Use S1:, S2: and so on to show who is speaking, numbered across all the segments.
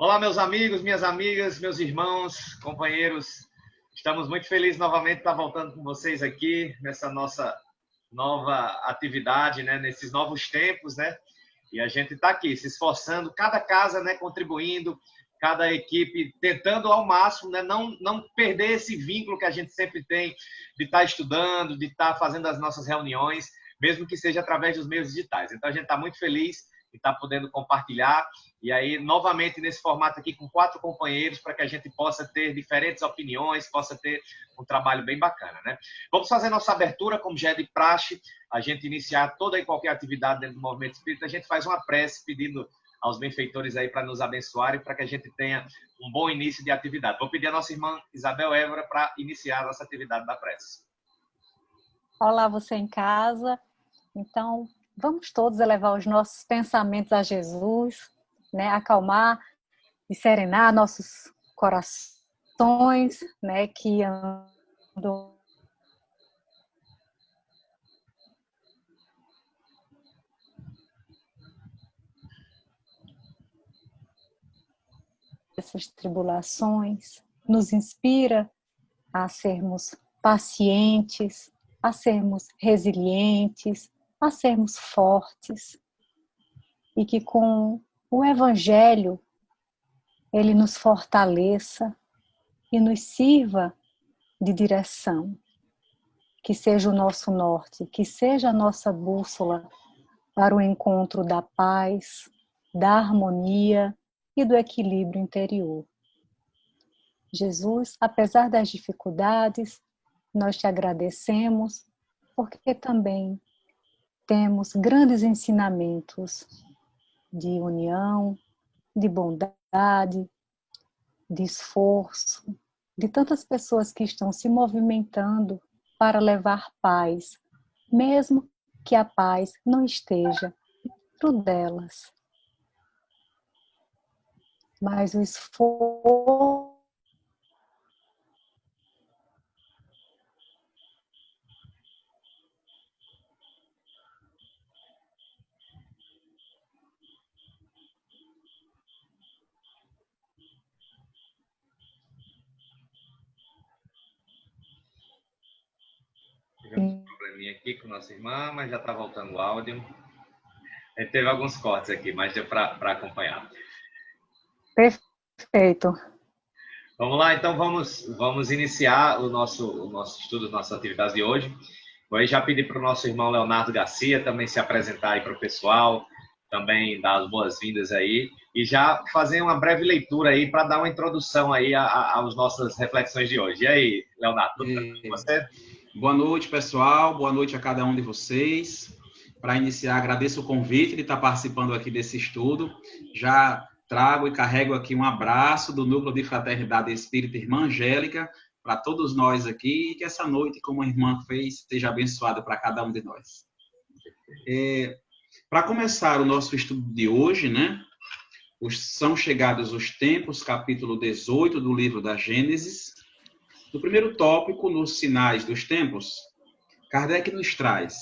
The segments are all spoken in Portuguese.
S1: Olá, meus amigos, minhas amigas, meus irmãos, companheiros. Estamos muito felizes novamente de estar voltando com vocês aqui nessa nossa nova atividade, né? Nesses novos tempos, né? E a gente está aqui se esforçando, cada casa, né? Contribuindo, cada equipe tentando ao máximo, né? Não perder esse vínculo que a gente sempre tem de estar estudando, de estar fazendo as nossas reuniões, mesmo que seja através dos meios digitais. Então a gente está muito feliz de estar podendo compartilhar. E aí, novamente, nesse formato aqui, com 4 companheiros, para que a gente possa ter diferentes opiniões, possa ter um trabalho bem bacana, né? Vamos fazer nossa abertura, como já é de praxe, a gente iniciar toda e qualquer atividade dentro do Movimento Espírita, a gente faz uma prece pedindo aos benfeitores aí para nos abençoarem, para que a gente tenha um bom início de atividade. Vou pedir a nossa irmã Isabel Évora para iniciar a nossa atividade da prece.
S2: Olá, você em casa. Então, vamos todos elevar os nossos pensamentos a Jesus, né? Acalmar e serenar nossos corações, né? Que andam essas tribulações, nos inspira a sermos pacientes, a sermos resilientes, a sermos fortes, e que com o Evangelho ele nos fortaleça e nos sirva de direção, que seja o nosso norte, que seja a nossa bússola para o encontro da paz, da harmonia e do equilíbrio interior. Jesus, apesar das dificuldades, nós te agradecemos, porque também temos grandes ensinamentos de união, de bondade, de esforço, de tantas pessoas que estão se movimentando para levar paz, mesmo que a paz não esteja dentro delas. Mas o esforço
S1: Tivemos um probleminha aqui com nossa irmã, mas já está voltando o áudio. A gente teve alguns cortes aqui, mas deu para acompanhar.
S2: Perfeito.
S1: Vamos lá, então vamos iniciar o nosso estudo, nossas atividades de hoje. Vou já pedir para o nosso irmão Leonardo Garcia também se apresentar aí para o pessoal, também dar as boas-vindas aí, e já fazer uma breve leitura aí para dar uma introdução aí às nossas reflexões de hoje. E aí, Leonardo, tudo bem com você?
S3: Boa noite, pessoal. Boa noite a cada um de vocês. Para iniciar, agradeço o convite de estar participando aqui desse estudo. Já trago e carrego aqui um abraço do Núcleo de Fraternidade Espírita Irmã Angélica para todos nós aqui, e que essa noite, como a irmã fez, seja abençoada para cada um de nós. Para começar o nosso estudo de hoje, né? São chegados os tempos, capítulo 18 do livro da Gênesis. No primeiro tópico, nos sinais dos tempos, Kardec nos traz: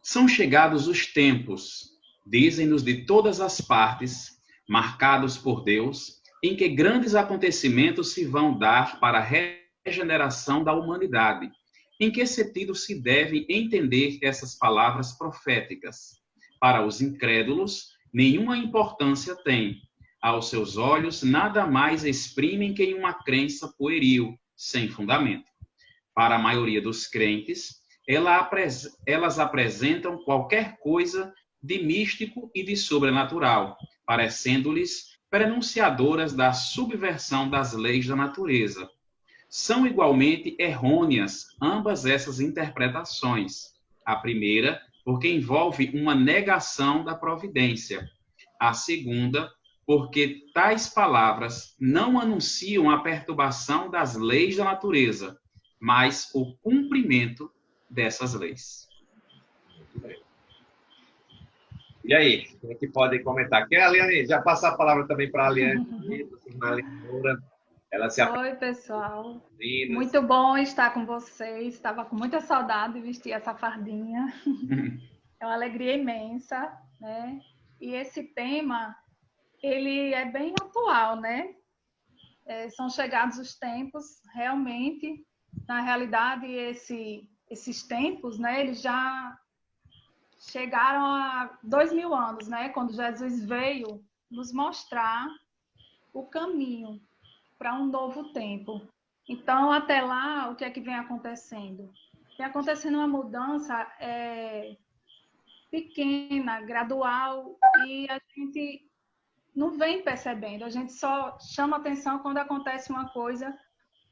S3: são chegados os tempos, dizem-nos de todas as partes, marcados por Deus, em que grandes acontecimentos se vão dar para a regeneração da humanidade. Em que sentido se devem entender essas palavras proféticas? Para os incrédulos, nenhuma importância tem. Aos seus olhos, nada mais exprimem que uma crença pueril, sem fundamento. Para a maioria dos crentes, elas apresentam qualquer coisa de místico e de sobrenatural, parecendo-lhes prenunciadoras da subversão das leis da natureza. São igualmente errôneas ambas essas interpretações. A primeira, porque envolve uma negação da providência. A segunda, porque tais palavras não anunciam a perturbação das leis da natureza, mas o cumprimento dessas leis.
S1: E aí, quem é que pode comentar? Quer a Aliane? Já passar a palavra também para a Aliane.
S4: Oi, pessoal. Muito bom estar com vocês. Estava com muita saudade de vestir essa fardinha. É uma alegria imensa, né? E esse tema ele é bem atual, né? São chegados os tempos, realmente, na realidade, esses tempos, né, eles já chegaram a 2000 anos, né, quando Jesus veio nos mostrar o caminho para um novo tempo. Então, até lá, o que é que vem acontecendo? Vem acontecendo uma mudança pequena, gradual, e a gente não vem percebendo. A gente só chama atenção quando acontece uma coisa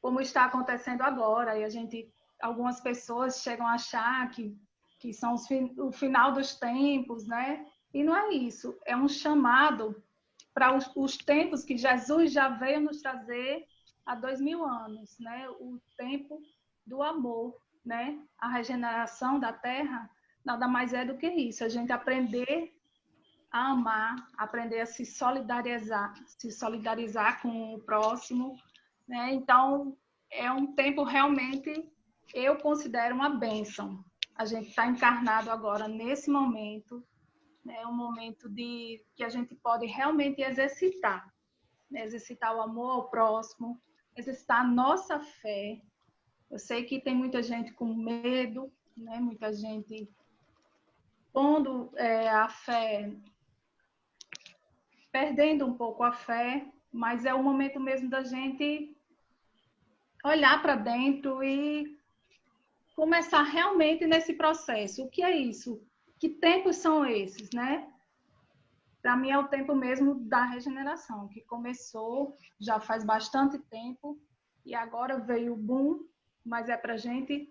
S4: como está acontecendo agora. E algumas pessoas chegam a achar que são o final dos tempos, né? E não é isso. É um chamado para os tempos que Jesus já veio nos trazer há 2000 anos, né? O tempo do amor, né? A regeneração da terra nada mais é do que isso. A gente aprender a amar, aprender a se solidarizar com o próximo, né? Então, é um tempo realmente, eu considero uma bênção. A gente está encarnado agora nesse momento, né? Um momento que a gente pode realmente exercitar, né? Exercitar o amor ao próximo, exercitar a nossa fé. Eu sei que tem muita gente com medo, né? Muita gente pondo a fé, perdendo um pouco a fé, mas é o momento mesmo da gente olhar para dentro e começar realmente nesse processo. O que é isso? Que tempos são esses, né? Para mim é o tempo mesmo da regeneração, que começou já faz bastante tempo e agora veio o boom, mas é para a gente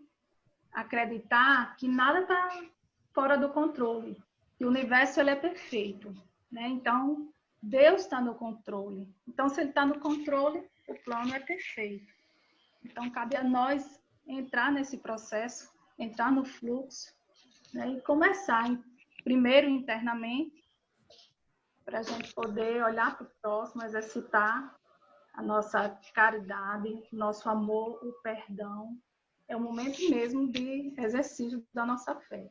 S4: acreditar que nada está fora do controle, que o universo ele é perfeito, né? Então, Deus está no controle. Então, se Ele está no controle, o plano é perfeito. Então, cabe a nós entrar nesse processo, entrar no fluxo, né? E começar primeiro internamente, para a gente poder olhar para o próximo, exercitar a nossa caridade, nosso amor, o perdão. É o momento mesmo de exercício da nossa fé.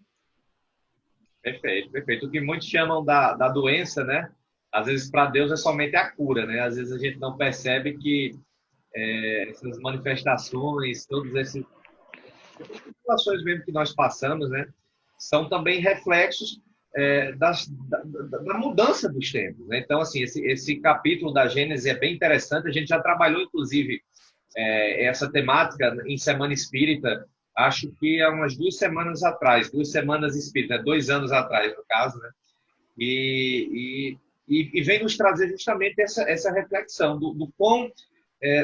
S1: Perfeito, perfeito. O que muitos chamam da doença, né? Às vezes para Deus é somente a cura, né? Às vezes a gente não percebe que essas manifestações, todas essas situações mesmo que nós passamos, né? São também reflexos da mudança dos tempos, né? Então, assim, esse capítulo da Gênesis é bem interessante. A gente já trabalhou, inclusive, essa temática em Semana Espírita, acho que há umas 2 semanas atrás, 2 semanas espíritas, 2 anos atrás, no caso, né? E vem nos trazer justamente essa reflexão do quão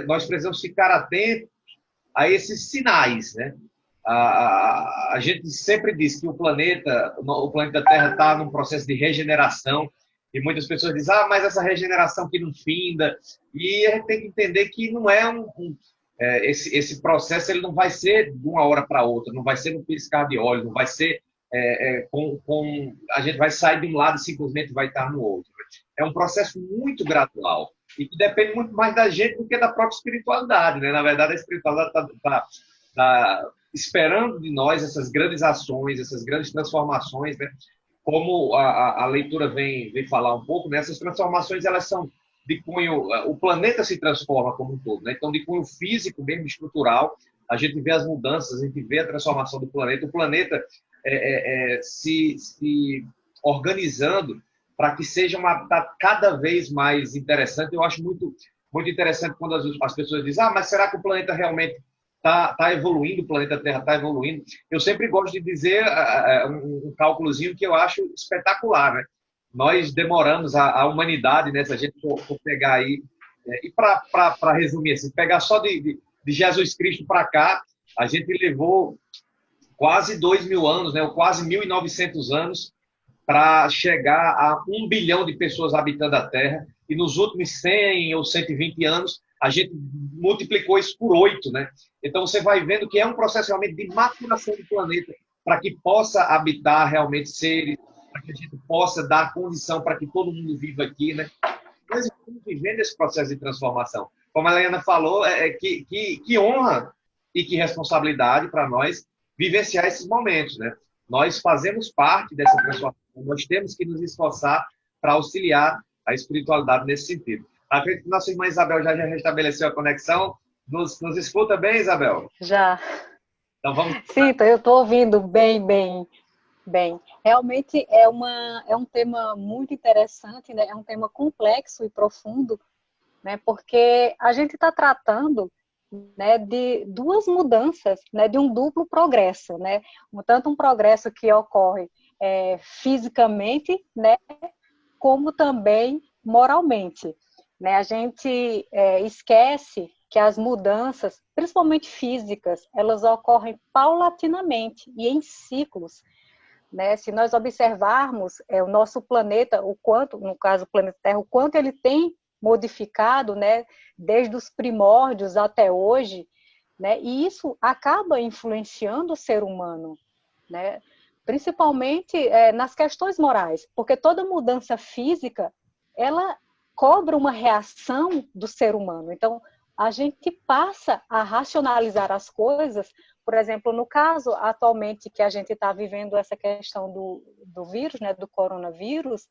S1: nós precisamos ficar atentos a esses sinais, né? A gente sempre diz que o planeta Terra está num processo de regeneração, e muitas pessoas dizem, mas essa regeneração que não finda, e a gente tem que entender que não é esse processo, ele não vai ser de uma hora para outra, não vai ser no piscar de olhos, não vai ser a gente vai sair de um lado e simplesmente vai estar no outro. É um processo muito gradual e que depende muito mais da gente do que da própria espiritualidade, né? Na verdade, a espiritualidade está esperando de nós essas grandes ações, essas grandes transformações, né? Como a leitura vem falar um pouco, né? Essas transformações, elas são de cunho, o planeta se transforma como um todo, né? Então, de cunho físico, mesmo estrutural, a gente vê as mudanças, a gente vê a transformação do planeta. O planeta se organizando para que seja cada vez mais interessante. Eu acho muito, muito interessante quando as pessoas dizem, mas será que o planeta realmente está evoluindo, o planeta Terra está evoluindo? Eu sempre gosto de dizer um cálculozinho que eu acho espetacular, né? Nós demoramos, a humanidade, né, se a gente for pegar aí, e para resumir, assim, pegar só de Jesus Cristo para cá, a gente levou quase 2.000 anos, né, ou quase 1.900 anos, para chegar a 1 bilhão de pessoas habitando a Terra, e nos últimos 100 ou 120 anos, a gente multiplicou isso por 8, né? Então, você vai vendo que é um processo realmente de maturação do planeta, para que possa habitar realmente seres, para que a gente possa dar condição para que todo mundo viva aqui, né? Nós estamos vivendo esse processo de transformação. Como a Helena falou, que honra e que responsabilidade para nós vivenciar esses momentos, né? Nós fazemos parte dessa transformação, nós temos que nos esforçar para auxiliar a espiritualidade nesse sentido. Acredito que nossa irmã Isabel já restabeleceu a conexão. Nos escuta bem, Isabel?
S2: Já.
S1: Então vamos.
S2: Sim, então eu estou ouvindo bem. Realmente é um tema muito interessante, né? É um tema complexo e profundo, né? Porque a gente está tratando, né, de duas mudanças, né, de um duplo progresso, né? Tanto um progresso que ocorre fisicamente, né, como também moralmente, né? A gente esquece que as mudanças, principalmente físicas, elas ocorrem paulatinamente e em ciclos, né? Se nós observarmos o nosso planeta, o quanto, no caso o planeta Terra, o quanto ele tem modificado, né, desde os primórdios até hoje, né? E isso acaba influenciando o ser humano, né? Principalmente nas questões morais, porque toda mudança física, ela cobra uma reação do ser humano. Então, a gente passa a racionalizar as coisas. Por exemplo, no caso atualmente que a gente está vivendo essa questão do vírus, né, do coronavírus,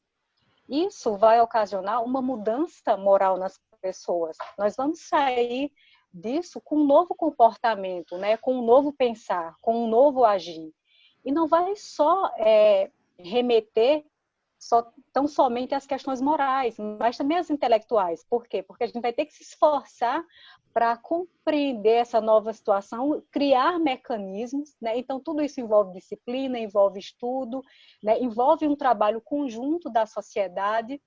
S2: isso vai ocasionar uma mudança moral nas pessoas. Nós vamos sair disso com um novo comportamento, né, com um novo pensar, com um novo agir. E não vai só remeter tão somente às questões morais, mas também às intelectuais. Por quê? Porque a gente vai ter que se esforçar para compreender essa nova situação, criar mecanismos, né? Então, tudo isso envolve disciplina, envolve estudo, né? Envolve um trabalho conjunto da sociedade,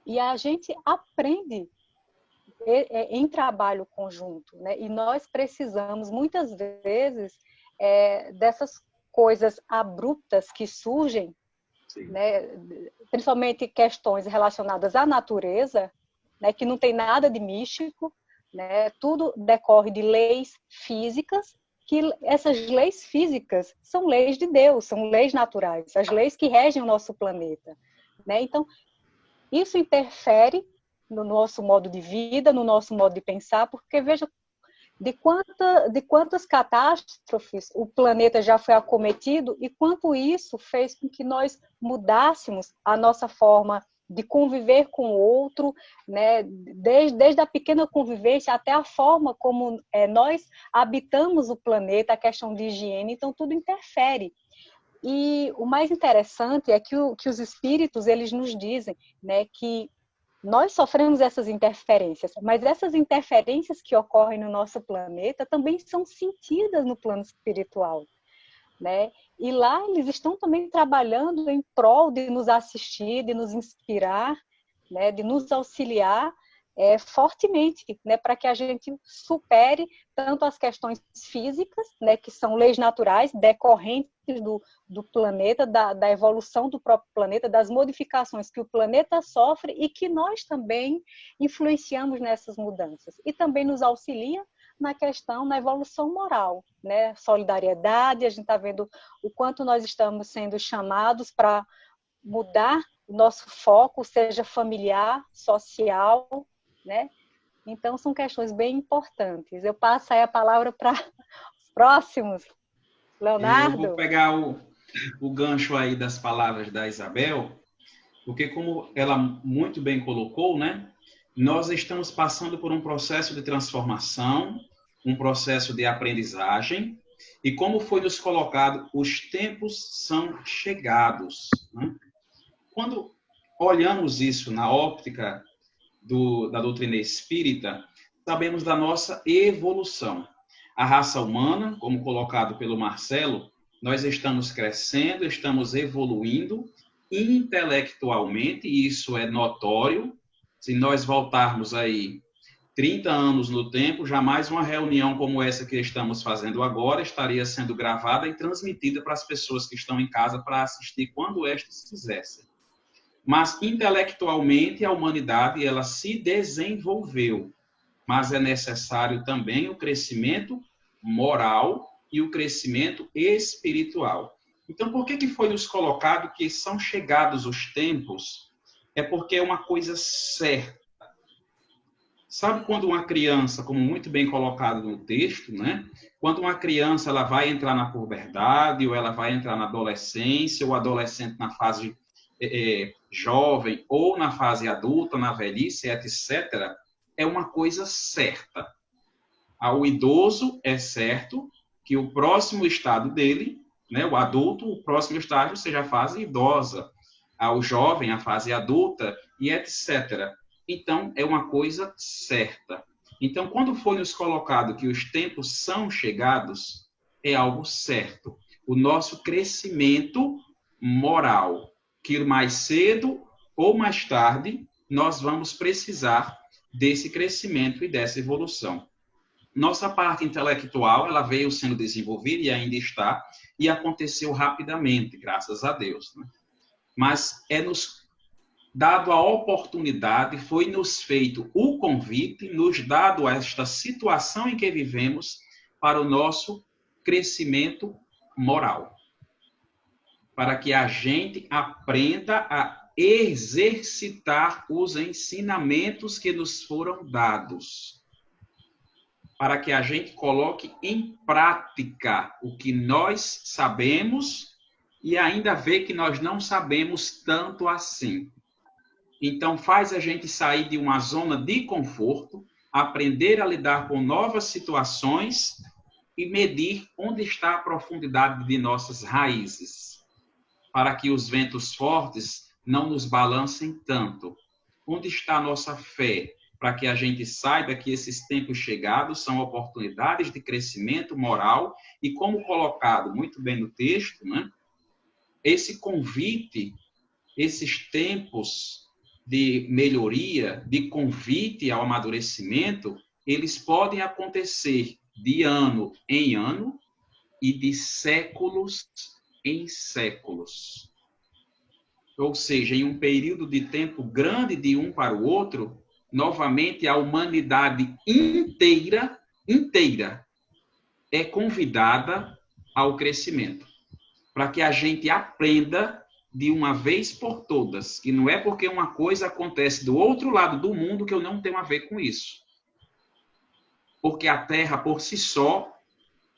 S2: e a gente aprende em trabalho conjunto, né? E nós precisamos, muitas vezes, dessas coisas abruptas que surgem, né, principalmente questões relacionadas à natureza, né, que não tem nada de místico, né, tudo decorre de leis físicas, que essas leis físicas são leis de Deus, são leis naturais, as leis que regem o nosso planeta, né? Então, isso interfere no nosso modo de vida, no nosso modo de pensar, porque veja de quantas catástrofes o planeta já foi acometido e quanto isso fez com que nós mudássemos a nossa forma de conviver com o outro, né? Desde a pequena convivência até a forma como nós habitamos o planeta, a questão de higiene, então tudo interfere. E o mais interessante é que os espíritos, eles nos dizem, né, que nós sofremos essas interferências, mas essas interferências que ocorrem no nosso planeta também são sentidas no plano espiritual, né? E lá eles estão também trabalhando em prol de nos assistir, de nos inspirar, né? De nos auxiliar fortemente, né? Para que a gente supere tanto as questões físicas, né? Que são leis naturais decorrentes do planeta, da evolução do próprio planeta, das modificações que o planeta sofre e que nós também influenciamos nessas mudanças. E também nos auxilia na evolução moral, né? Solidariedade, a gente está vendo o quanto nós estamos sendo chamados para mudar o nosso foco, seja familiar, social, né? Então, são questões bem importantes. Eu passo aí a palavra para os próximos. Leonardo?
S3: Eu vou pegar o gancho aí das palavras da Isabel, porque como ela muito bem colocou, né? Nós estamos passando por um processo de transformação, um processo de aprendizagem, e como foi nos colocado, os tempos são chegados, né? Quando olhamos isso na óptica da doutrina espírita, sabemos da nossa evolução. A raça humana, como colocado pelo Marcelo, nós estamos crescendo, estamos evoluindo intelectualmente, e isso é notório. Se nós voltarmos aí 30 anos no tempo, jamais uma reunião como essa que estamos fazendo agora estaria sendo gravada e transmitida para as pessoas que estão em casa para assistir quando estas fizessem. Mas intelectualmente a humanidade ela se desenvolveu, mas é necessário também o crescimento moral e o crescimento espiritual. Então, por que foi nos colocado que são chegados os tempos? É porque é uma coisa certa. Sabe quando uma criança, como muito bem colocado no texto, né? Quando uma criança ela vai entrar na puberdade, ou ela vai entrar na adolescência, ou adolescente na fase jovem ou na fase adulta, na velhice, etc., é uma coisa certa. Ao idoso é certo que o próximo estado dele, né, o adulto, o próximo estágio seja a fase idosa. Ao jovem, a fase adulta e etc. Então, é uma coisa certa. Então, quando foi nos colocado que os tempos são chegados, é algo certo. O nosso crescimento moral, que mais cedo ou mais tarde nós vamos precisar desse crescimento e dessa evolução. Nossa parte intelectual, ela veio sendo desenvolvida e ainda está, e aconteceu rapidamente, graças a Deus, né? Mas é-nos dado a oportunidade, foi nos feito o convite, nos dado esta situação em que vivemos para o nosso crescimento moral. Para que a gente aprenda a exercitar os ensinamentos que nos foram dados. Para que a gente coloque em prática o que nós sabemos e ainda vê que nós não sabemos tanto assim. Então, faz a gente sair de uma zona de conforto, aprender a lidar com novas situações e medir onde está a profundidade de nossas raízes, para que os ventos fortes não nos balancem tanto. Onde está a nossa fé? Para que a gente saiba que esses tempos chegados são oportunidades de crescimento moral e, como colocado muito bem no texto, né, esse convite, esses tempos de melhoria, de convite ao amadurecimento, eles podem acontecer de ano em ano e de séculos em séculos. Ou seja, em um período de tempo grande de um para o outro, novamente a humanidade inteira é convidada ao crescimento, para que a gente aprenda de uma vez por todas, que não é porque uma coisa acontece do outro lado do mundo que eu não tenho a ver com isso. Porque a Terra, por si só,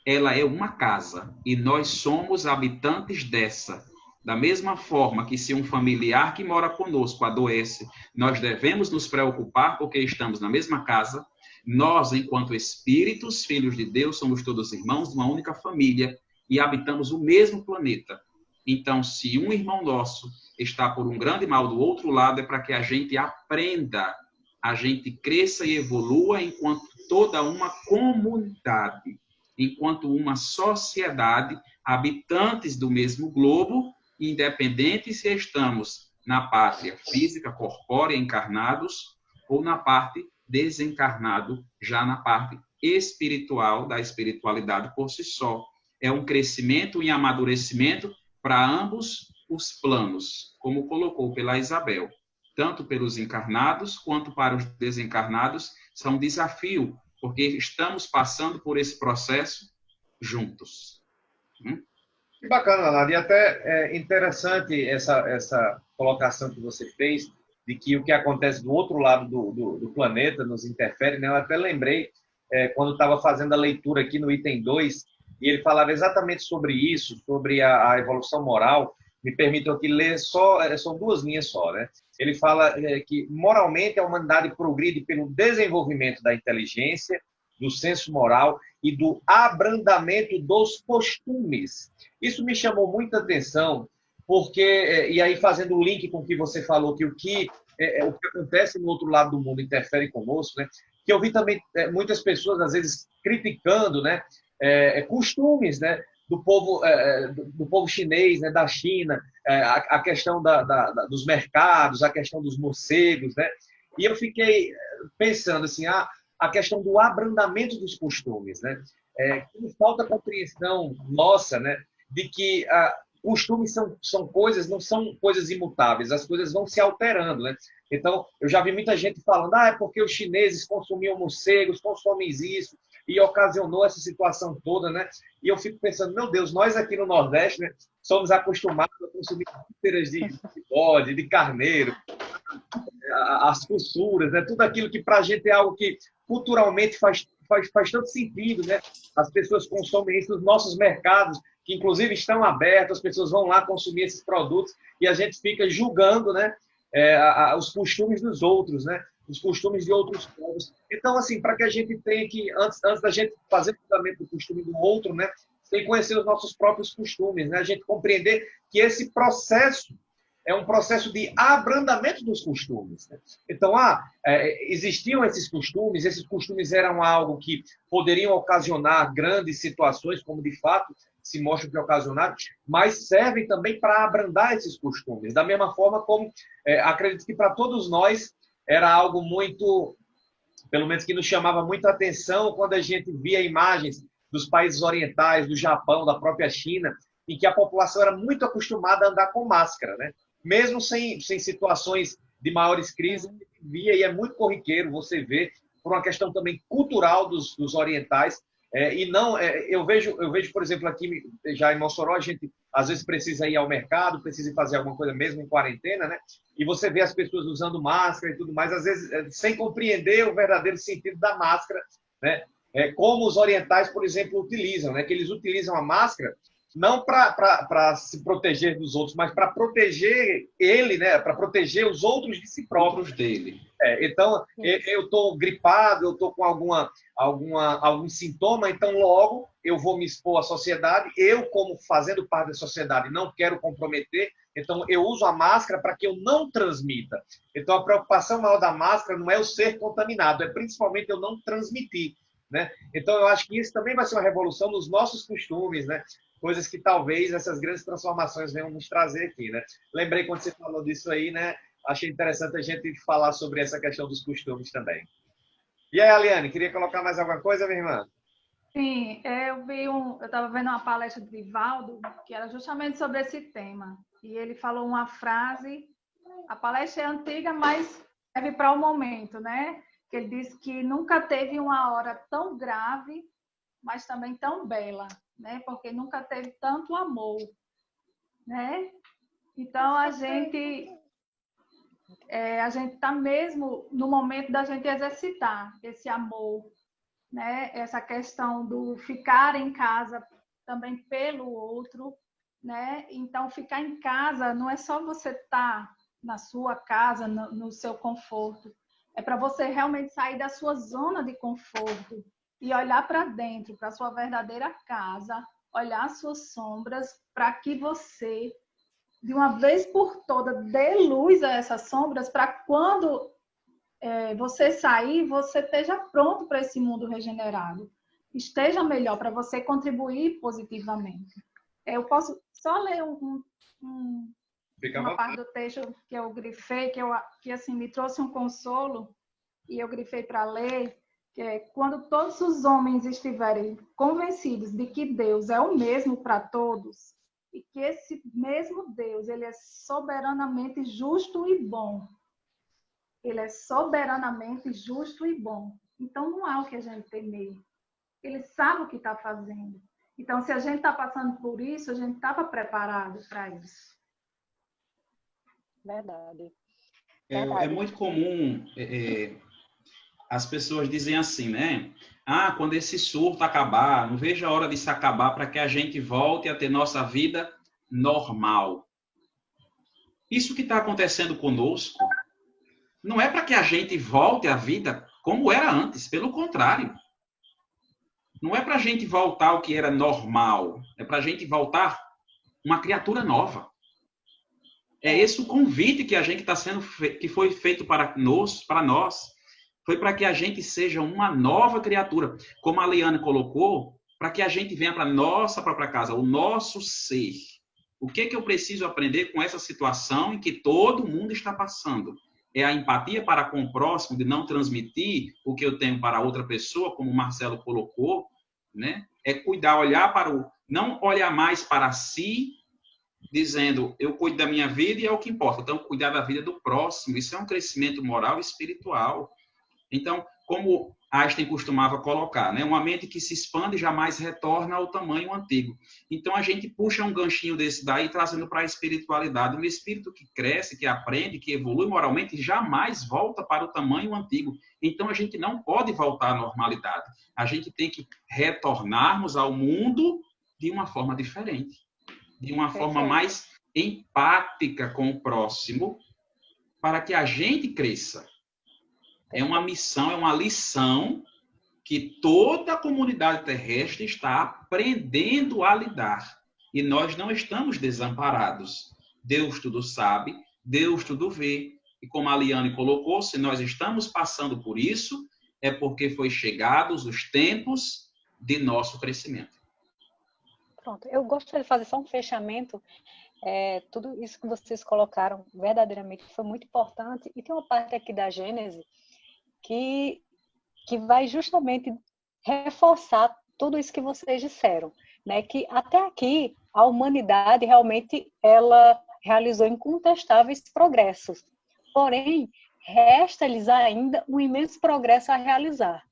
S3: ela é uma casa, e nós somos habitantes dessa. Da mesma forma que se um familiar que mora conosco adoece, nós devemos nos preocupar porque estamos na mesma casa, nós, enquanto espíritos, filhos de Deus, somos todos irmãos de uma única família e habitamos o mesmo planeta. Então, se um irmão nosso está por um grande mal do outro lado, é para que a gente aprenda, a gente cresça e evolua enquanto toda uma comunidade, enquanto uma sociedade, habitantes do mesmo globo, independente se estamos na pátria física, corpórea, encarnados, ou na parte desencarnado, já na parte espiritual, da espiritualidade por si só. É um crescimento e amadurecimento para ambos os planos, como colocou pela Isabel. Tanto pelos encarnados quanto para os desencarnados, são um desafio, porque estamos passando por esse processo juntos.
S1: Que bacana, Nara. E até é interessante essa colocação que você fez, de que o que acontece do outro lado do planeta nos interfere, né? Eu até lembrei, quando estava fazendo a leitura aqui no item 2, e ele falava exatamente sobre isso, sobre a evolução moral. Me permitam aqui ler são 2 linhas só, né? Ele fala que moralmente a humanidade progride pelo desenvolvimento da inteligência, do senso moral e do abrandamento dos costumes. Isso me chamou muita atenção, porque, e aí fazendo o link com o que você falou, que o que acontece no outro lado do mundo interfere conosco, né? Que eu vi também muitas pessoas, às vezes, criticando, né? Costumes, né? Do povo chinês, né? Da China, a questão dos mercados, a questão dos morcegos, né? E eu fiquei pensando assim, a questão do abrandamento dos costumes, né? Falta compreensão nossa, né? De que costumes são coisas, não são coisas imutáveis, as coisas vão se alterando, né? Então, eu já vi muita gente falando, é porque os chineses consumiam morcegos, consomem isso, e ocasionou essa situação toda, né? E eu fico pensando, meu Deus, nós aqui no Nordeste, né, somos acostumados a consumir vísceras de bode, de carneiro, as fissuras, né? Tudo aquilo que para a gente é algo que culturalmente faz tanto sentido, né? As pessoas consomem isso nos nossos mercados, que inclusive estão abertos, as pessoas vão lá consumir esses produtos e a gente fica julgando, né, os costumes dos outros, né, os costumes de outros povos. Então, assim, para que a gente tenha que, antes da gente fazer o julgamento do costume do outro, né, tem que conhecer os nossos próprios costumes, né, a gente compreender que esse processo é um processo de abrandamento dos costumes. Né? Então, existiam esses costumes eram algo que poderiam ocasionar grandes situações, como de fato se mostra que ocasionaram, mas servem também para abrandar esses costumes. Da mesma forma como, acredito que para todos nós era algo muito, pelo menos que nos chamava muita atenção quando a gente via imagens dos países orientais, do Japão, da própria China, em que a população era muito acostumada a andar com máscara, né? Mesmo sem situações de maiores crises, via, e é muito corriqueiro você ver, por uma questão também cultural dos orientais, eu vejo, por exemplo, aqui já em Mossoró, a gente às vezes precisa ir ao mercado, precisa fazer alguma coisa mesmo em quarentena, né? E você vê as pessoas usando máscara e tudo mais, às vezes sem compreender o verdadeiro sentido da máscara, né? Como os orientais, por exemplo, utilizam, né? Que eles utilizam a máscara não para se proteger dos outros, mas para proteger ele, né? Para proteger os outros de si próprios dele. Então, eu estou gripado, eu estou com algum sintoma, então logo eu vou me expor à sociedade. Eu, como fazendo parte da sociedade, não quero comprometer, então eu uso a máscara para que eu não transmita. Então, a preocupação maior da máscara não é eu ser contaminado, é principalmente eu não transmitir. Né? Então, eu acho que isso também vai ser uma revolução nos nossos costumes, né? Coisas que talvez essas grandes transformações venham nos trazer aqui. Né? Lembrei quando você falou disso aí, né? Achei interessante a gente falar sobre essa questão dos costumes também. E aí, Aliane, queria colocar mais alguma coisa, minha irmã?
S4: Sim, eu estava vendo uma palestra de Divaldo, que era justamente sobre esse tema. E ele falou uma frase, a palestra é antiga, mas serve para o momento, né? Que ele disse que nunca teve uma hora tão grave, mas também tão bela, né? Porque nunca teve tanto amor, né? Então, a gente está mesmo no momento da gente exercitar esse amor, né? Essa questão do ficar em casa também pelo outro, né? Então, ficar em casa não é só você estar na sua casa, no seu conforto. É para você realmente sair da sua zona de conforto e olhar para dentro, para a sua verdadeira casa, olhar as suas sombras, para que você, de uma vez por toda, dê luz a essas sombras, para quando você sair, você esteja pronto para esse mundo regenerado. Esteja melhor, para você contribuir positivamente. Eu posso só ler uma parte do texto que eu grifei, que assim, me trouxe um consolo, e eu grifei para ler, que é: quando todos os homens estiverem convencidos de que Deus é o mesmo para todos, e que esse mesmo Deus, ele é soberanamente justo e bom. Ele é soberanamente justo e bom. Então, não há o que a gente temer. Ele sabe o que está fazendo. Então, se a gente está passando por isso, a gente estava preparado para isso.
S2: Verdade.
S3: É muito comum, as pessoas dizem assim, né? Quando esse surto acabar, não vejo a hora de se acabar para que a gente volte a ter nossa vida normal. Isso que está acontecendo conosco não é para que a gente volte à vida como era antes, pelo contrário. Não é para a gente voltar ao que era normal, é para a gente voltar uma criatura nova. É esse o convite que a gente está sendo, que foi feito para nós, foi para que a gente seja uma nova criatura. Como a Liane colocou, para que a gente venha para a nossa própria casa, o nosso ser. O que eu preciso aprender com essa situação em que todo mundo está passando? É a empatia para com o próximo, de não transmitir o que eu tenho para outra pessoa, como o Marcelo colocou, né? É cuidar, não olhar mais para si, dizendo, eu cuido da minha vida e é o que importa. Então, cuidar da vida do próximo, isso é um crescimento moral e espiritual. Então, como Einstein costumava colocar, né? Uma mente que se expande jamais retorna ao tamanho antigo. Então, a gente puxa um ganchinho desse daí, trazendo para a espiritualidade. Um espírito que cresce, que aprende, que evolui moralmente, jamais volta para o tamanho antigo. Então, a gente não pode voltar à normalidade. A gente tem que retornarmos ao mundo de uma forma diferente, de uma forma
S2: Perfeito.
S3: mais empática com o próximo, para que a gente cresça. É uma missão, é uma lição que toda a comunidade terrestre está aprendendo a lidar. E nós não estamos desamparados. Deus tudo sabe, Deus tudo vê. E como a Liane colocou, se nós estamos passando por isso, é porque foi chegados os tempos de nosso crescimento.
S2: Pronto, eu gostaria de fazer só um fechamento. Tudo isso que vocês colocaram verdadeiramente foi muito importante. E tem uma parte aqui da Gênesis que vai justamente reforçar tudo isso que vocês disseram, né? Que até aqui a humanidade realmente ela realizou incontestáveis progressos. Porém, resta-lhes ainda um imenso progresso a realizar,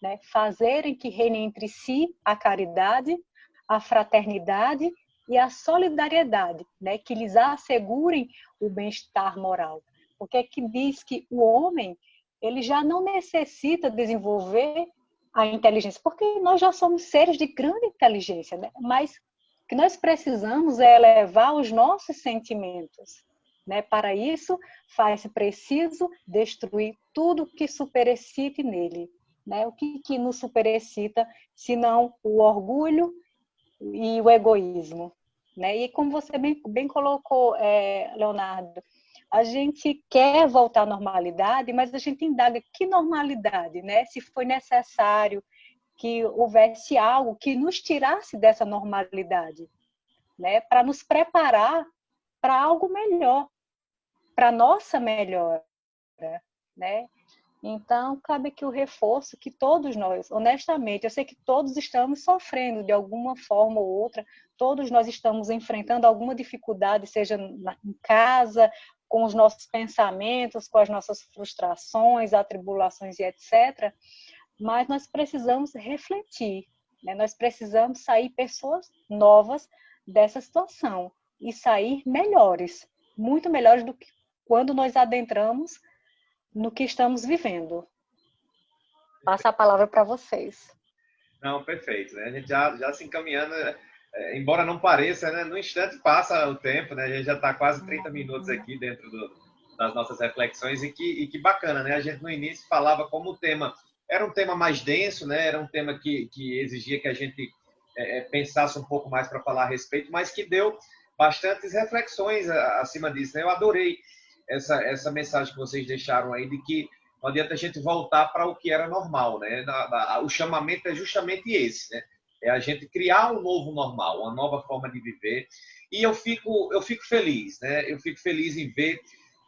S2: né? Fazerem que reine entre si a caridade, a fraternidade e a solidariedade, né? Que lhes assegurem o bem-estar moral. Porque é que diz que o homem ele já não necessita desenvolver a inteligência, porque nós já somos seres de grande inteligência, né? Mas o que nós precisamos é elevar os nossos sentimentos, né? Para isso, faz-se preciso destruir tudo que superexcite nele, né? O que nos superexcita, senão o orgulho e o egoísmo, né? E como você bem colocou, Leonardo, a gente quer voltar à normalidade, mas a gente indaga que normalidade, né? Se foi necessário que houvesse algo que nos tirasse dessa normalidade, né? Para nos preparar para algo melhor, para nossa melhora, né? Então, cabe aqui o reforço que todos nós, honestamente, eu sei que todos estamos sofrendo de alguma forma ou outra, todos nós estamos enfrentando alguma dificuldade, seja em casa, com os nossos pensamentos, com as nossas frustrações, atribulações e etc. Mas nós precisamos refletir, né? Nós precisamos sair pessoas novas dessa situação e sair melhores, muito melhores do que quando nós adentramos no que estamos vivendo. Passa a palavra para vocês.
S1: Não, perfeito, né? A gente já se encaminhando, embora não pareça, né? No instante passa o tempo, né? A gente já está quase 30 minutos aqui dentro das nossas reflexões e que bacana, né? A gente no início falava como o tema era um tema mais denso, né? Era um tema que exigia que a gente pensasse um pouco mais para falar a respeito, mas que deu bastantes reflexões acima disso, né? Eu adorei essa mensagem que vocês deixaram aí de que não adianta a gente voltar para o que era normal, né? O chamamento é justamente esse, né? É a gente criar um novo normal, uma nova forma de viver. E eu fico feliz, né? Eu fico feliz em ver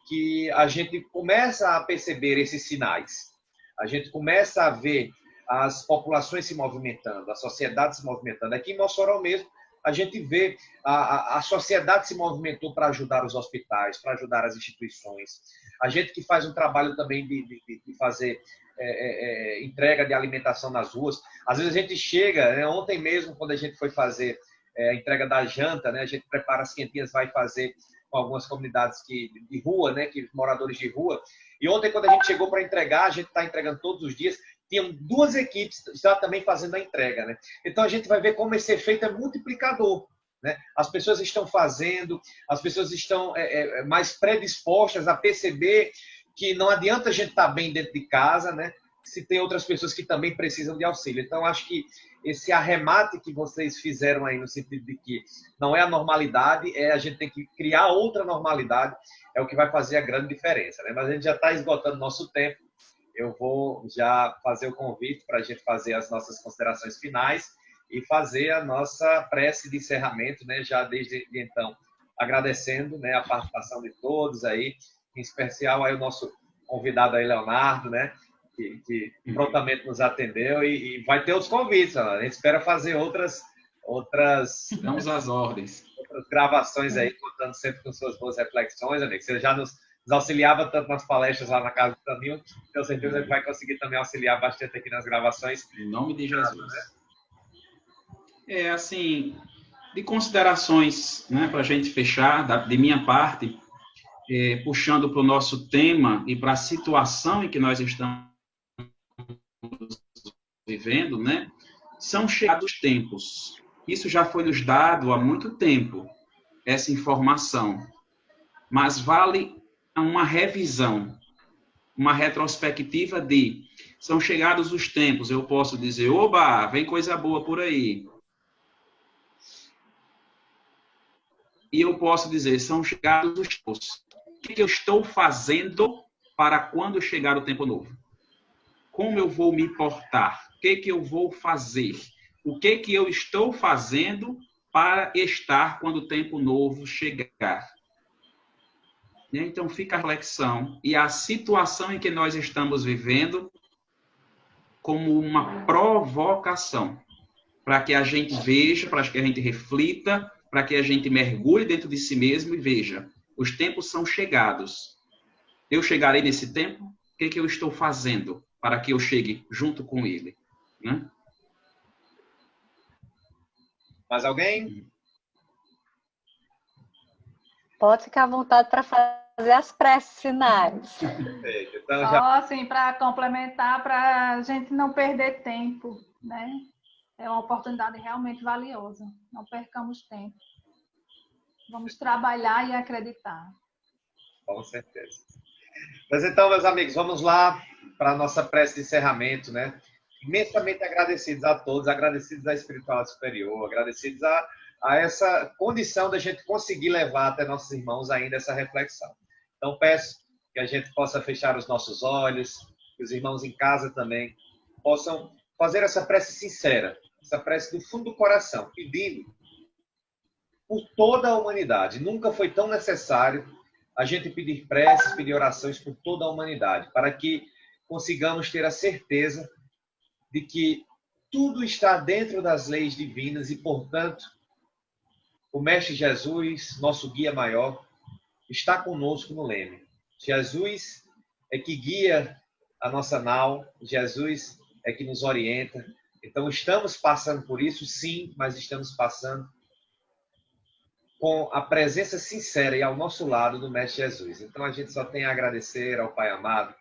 S1: que a gente começa a perceber esses sinais. A gente começa a ver as populações se movimentando, a sociedade se movimentando. Aqui em Mossoró mesmo, a gente vê a sociedade se movimentou para ajudar os hospitais, para ajudar as instituições. A gente que faz um trabalho também de fazer entrega de alimentação nas ruas. Às vezes a gente chega, né? Ontem mesmo, quando a gente foi fazer a entrega da janta, né? A gente prepara as quentinhas, vai fazer com algumas comunidades de rua, né? Que moradores de rua. E ontem, quando a gente chegou para entregar, a gente está entregando todos os dias, tinham 2 equipes já também fazendo a entrega, né? Então a gente vai ver como esse efeito é multiplicador, né? As pessoas estão fazendo, as pessoas estão mais predispostas a perceber que não adianta a gente estar bem dentro de casa, né? Se tem outras pessoas que também precisam de auxílio. Então acho que esse arremate que vocês fizeram aí no sentido de que não é a normalidade, a gente tem que criar outra normalidade, é o que vai fazer a grande diferença, né? Mas a gente já está esgotando nosso tempo. Eu vou já fazer o convite para a gente fazer as nossas considerações finais e fazer a nossa prece de encerramento, né? Já desde então, agradecendo, né, a participação de todos aí, em especial aí o nosso convidado aí, Leonardo, né? Que prontamente nos atendeu e vai ter outros convites. A gente espera fazer outras
S3: Damos as ordens.
S1: Outras gravações aí, contando sempre com suas boas reflexões, amigo. Você já nos auxiliava tanto nas palestras lá na casa do Toninho, tenho certeza que ele vai conseguir também auxiliar bastante aqui nas gravações.
S3: Em nome de Jesus. Assim, de considerações, né, para a gente fechar, de minha parte, puxando para o nosso tema e para a situação em que nós estamos vivendo, né, são chegados tempos. Isso já foi nos dado há muito tempo, essa informação. Mas vale uma revisão, uma retrospectiva de são chegados os tempos. Eu posso dizer, oba, vem coisa boa por aí. E eu posso dizer, são chegados os tempos. O que eu estou fazendo para quando chegar o tempo novo? Como eu vou me portar? O que eu vou fazer? O que eu estou fazendo para estar quando o tempo novo chegar? Então fica a reflexão e a situação em que nós estamos vivendo como uma provocação para que a gente veja, para que a gente reflita, para que a gente mergulhe dentro de si mesmo e veja, os tempos são chegados. Eu chegarei nesse tempo? O que eu estou fazendo para que eu chegue junto com ele? Né?
S1: Mais alguém?
S2: Pode ficar à vontade para fazer as preces finais.
S1: Perfeito. Então,
S4: Só assim, para complementar, para a gente não perder tempo, né? É uma oportunidade realmente valiosa. Não percamos tempo. Vamos trabalhar e acreditar.
S1: com certeza. Mas então, meus amigos, vamos lá para a nossa prece de encerramento, né? Imensamente agradecidos a todos, agradecidos à espiritualidade superior, agradecidos a essa condição da gente conseguir levar até nossos irmãos ainda essa reflexão. Então, peço que a gente possa fechar os nossos olhos, que os irmãos em casa também possam fazer essa prece sincera, essa prece do fundo do coração, pedindo por toda a humanidade. Nunca foi tão necessário a gente pedir preces, pedir orações por toda a humanidade, para que consigamos ter a certeza de que tudo está dentro das leis divinas e, portanto, o Mestre Jesus, nosso guia maior, está conosco no leme. Jesus é que guia a nossa nau, Jesus é que nos orienta. Então, estamos passando por isso, sim, mas estamos passando com a presença sincera e ao nosso lado do Mestre Jesus. Então, a gente só tem a agradecer ao Pai amado,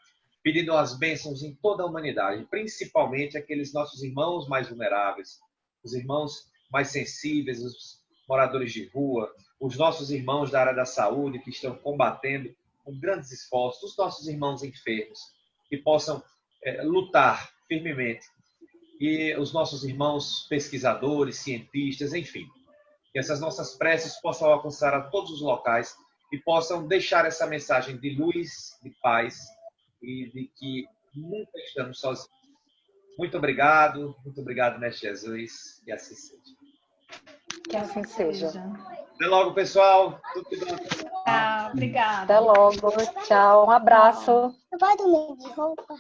S1: pedindo as bênçãos em toda a humanidade, principalmente aqueles nossos irmãos mais vulneráveis, os irmãos mais sensíveis, os moradores de rua, os nossos irmãos da área da saúde que estão combatendo com grandes esforços, os nossos irmãos enfermos, que possam lutar firmemente, e os nossos irmãos pesquisadores, cientistas, enfim, que essas nossas preces possam alcançar a todos os locais e possam deixar essa mensagem de luz, de paz e de que nunca estamos sozinhos. Muito obrigado, Mestre Jesus, e assim seja.
S2: Que assim seja.
S1: Até logo, pessoal. Tudo de bom.
S4: Obrigada.
S2: Até logo. Tchau. Um abraço.
S5: Eu vou dormir de roupa.